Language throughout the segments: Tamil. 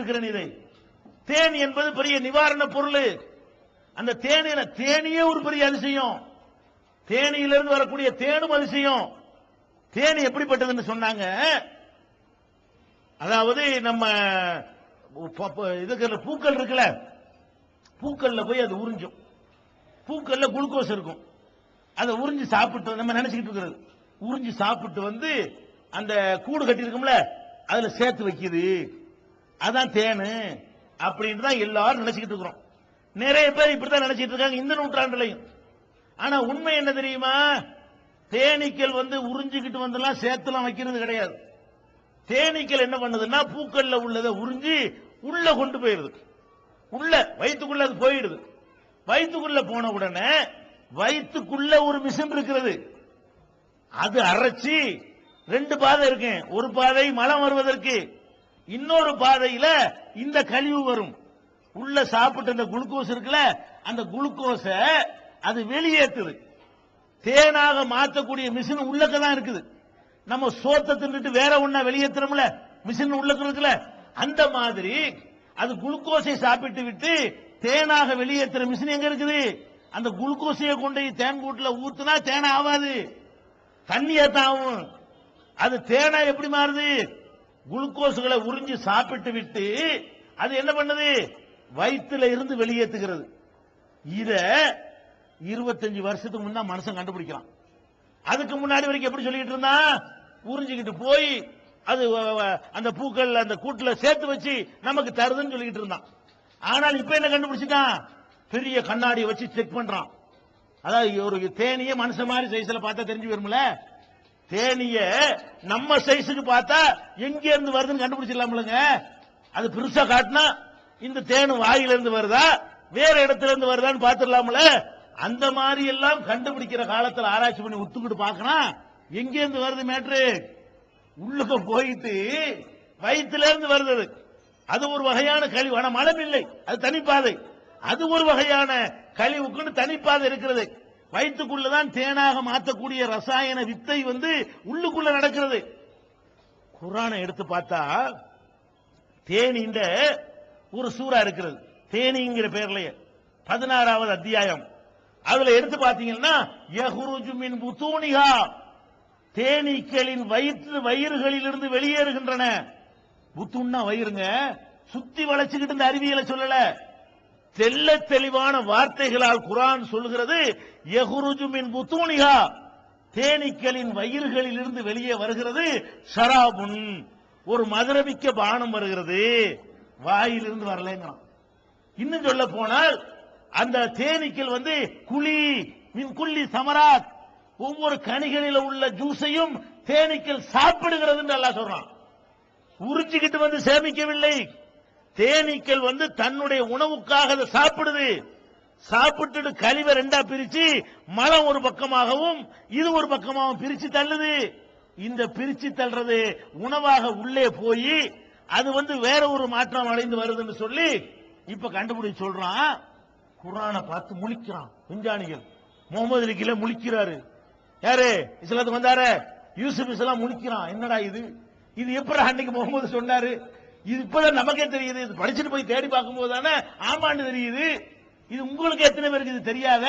இருக்கிறேன். இதை தேன் என்பது பெரிய நிவாரண பொருள். அந்த தேனியே ஒரு பெரிய அதிசயம். தேனியிலிருந்து வரக்கூடிய தேனும் அதிசயம். தேனி எப்படிப்பட்டதுன்னு சொன்னாங்க. அதாவது நம்ம இதுக்கு பூக்கள் இருக்குல்ல, பூக்கள்ல போய் அது உறிஞ்சும். பூக்கள்ல குளுக்கோஸ் இருக்கும். அதை உறிஞ்சி சாப்பிட்டு நம்ம நினைச்சுக்கிட்டு இருக்கிறது, உறிஞ்சி சாப்பிட்டு வந்து அந்த கூடு கட்டி இருக்கும்ல அதுல சேர்த்து வைக்குது. அதான் தேனு அப்படின்னு தான் எல்லாரும் நினைச்சுக்கிட்டு இருக்கிறோம். நிறைய பேர் இப்படித்தான் நினைச்சிட்டு இருக்காங்க இந்த நூற்றாண்டுலையும். ஆனா உண்மை என்ன தெரியுமா? தேனீக்கள் வந்து உறிஞ்சிக்கிட்டு வந்தெல்லாம் சேர்த்துலாம் வைக்கிறது கிடையாது. தேனீக்கள் என்ன பண்ணுதுன்னா பூக்கள்ல உள்ளதை உறிஞ்சி உள்ள கொண்டு போயிருது. உள்ள வயிற்றுக்குள்ள அது போயிடுது. வயிற்றுக்குள்ள போன உடனே வயிற்றுக்குள்ள ஒரு மிஷின் இருக்கிறது. அது அரைச்சி ரெண்டு பாதை இருக்கு. ஒரு பாதை மலம் வருவதற்கு, இன்னொரு பாதையில இந்த கழிவு வரும். உள்ள சாப்பிட்டு அந்த குளுக்கோஸ் இருக்குல்ல, அந்த குளுக்கோஸ அது வெளியேற்றுது. தேனாக மாற்றக்கூடிய மிஷின் உள்ளக்கதான் இருக்குது. நம்ம சோத்தை தின்னுட்டு வேற ஒண்ணா வெளியேற்றுறோம்ல, மிஷின் உள்ளக்க இருக்குல்ல, அந்த மாதிரி அது குளுக்கோஸை சாப்பிட்டு விட்டு தேனாக வெளியேற்றுற மிஷின் எங்க இருக்குது? அந்த குளுக்கோஸையை கொண்டு தேன் கூட்டுல ஊத்துனா தேனை ஆகாது, தண்ணியா தான் ஆகும். அது தேனா எப்படி மாறுது? குளுக்கோஸ்களை உறிஞ்சி சாப்பிட்டு விட்டு அது என்ன பண்ணுது? வயிற்றுல இருந்து வெளியேற்றுகிறது. இத 25 வருஷத்துக்கு முன்னா மனுஷன் கண்டுபிடிக்கிறான். அதுக்கு முன்னாடி வரைக்கும் எப்படி சொல்லிட்டு இருந்தா, உறிஞ்சிக்கிட்டு போய் அது அந்த பூக்கள் அந்த கூட்டுல சேர்த்து வச்சு நமக்கு தருதுன்னு சொல்லிட்டு இருந்தான். ஆனால் இப்ப என்ன கண்டுபிடிச்சிட்டான்? பெரிய கண்ணாடியை வச்சு செக் பண்றான். அதாவது ஒரு தேனிய மனுஷன் மாதிரி சைஸ்ல பார்த்தா தெரிஞ்சு வரும்ல, தேனிய நம்ம சைஸுக்கு பார்த்தா எங்க இருந்து வருதுன்னு கண்டுபிடிச்சிடலாம்லங்க. அது பெருசா காட்டினா இந்த தேனு வாயில இருந்து வருதா வேற இடத்துல இருந்து வருதான்னு பாத்துடலாம்ல. அந்த மாதிரி எல்லாம் கண்டுபிடிக்கிற காலத்தில் ஆராய்ச்சி பண்ணி ஒத்துக்கிட்டு பார்க்கணும் எங்க இருந்து வருது மேட்ரு. உள்ளுக்க போயிட்டு வயிற்றுல இருந்து வருது. அது ஒரு வகையான கழிவு. ஆனா மலம் இல்லை, அது தனிப்பாதை. அது ஒரு வகையான கழிவுக்குன்னு தனிப்பாதை இருக்கிறது. வயிற்றுக்குள்ளதான் தேனாக மாற்றக்கூடிய ரசாயன வித்தை வந்து உள்ளுக்குள்ள நடக்கிறது. குர்ஆனை எடுத்து பார்த்தா தேனின்ற ஒரு சூரா இருக்கிறது. தேனிங்கிற பெயர்லயே 16வது அத்தியாயம். அதுல எடுத்து பாத்தீங்கன்னா யஹ்ருஜு மின் புதூனிஹா, தேனீக்களின் வயிறுகளில் இருந்து வெளியேறுகின்றன. புத்துன்னா வயிறுங்க, சுத்தி வளைச்சுக்கிட்டு இந்த அறிவியலை சொல்லல, தெல்ல தெளிவான வார்த்தைகளால் குர்ஆன் சொல்கிறது. யஹ்ருஜு மின் புதூனிஹா, தேனீக்களின் வயிறுகளில் இருந்து வெளியே வருகிறது. ஷராபுன், ஒரு மதுரமிக்க பானம் வருகிறது, வாயிலிருந்து வரலங்கிறான். இன்னும் சொல்ல போனால் அந்த தேனீக்கள் வந்து குளி மின் குள்ளி சமராத், ஒவ்வொரு கனிகளில் உள்ள ஜூஸையும் தேனீக்கள் சாப்பிடுகிறது என்று அல்லாஹ் சொல்றான். உறிஞ்சிக்கிட்டு வந்து சேமிக்கவில்லை. தேனீக்கள் வந்து தன்னுடைய உணவுக்காக அதை சாப்பிடுது. சாப்பிட்டு கழிவை ரெண்டா பிரிச்சு மலம் ஒரு பக்கமாகவும் இது ஒரு பக்கமாகவும் பிரிச்சு தள்ளுது. இந்த பிரிச்சு தள்ளுறது உணவாக உள்ளே போய் அது வந்து வேற ஒரு மாற்றம் அடைந்து வருதுன்னு சொல்லி இப்ப கண்டுபிடிச்சு சொல்றான். குர்ஆனை பார்த்து முழிக்கிறான் விஞ்ஞானிகள். முகமது அலிக்கில முழிக்கிறாரு. யாரு இஸ்லாத்துக்கு வந்தாரு? யூசுப் இஸ்லாம் முழிக்கிறான். என்னடா இது, இது எப்படி அன்னைக்கு முகமது சொன்னாரு? இது இப்பதான் நமக்கே தெரியுது. இது படிச்சுட்டு போய் தேடி பார்க்கும் போது தானே ஆமாண்டு தெரியுது. இது உங்களுக்கு எத்தனை பேருக்கு இது தெரியாத?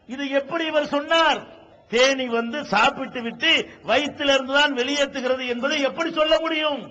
இது எப்படி இவர் சொன்னார்? தேனி வந்து சாப்பிட்டு விட்டு வயிற்றிலிருந்து தான் வெளியேற்றுகிறது என்பதை எப்படி சொல்ல முடியும்?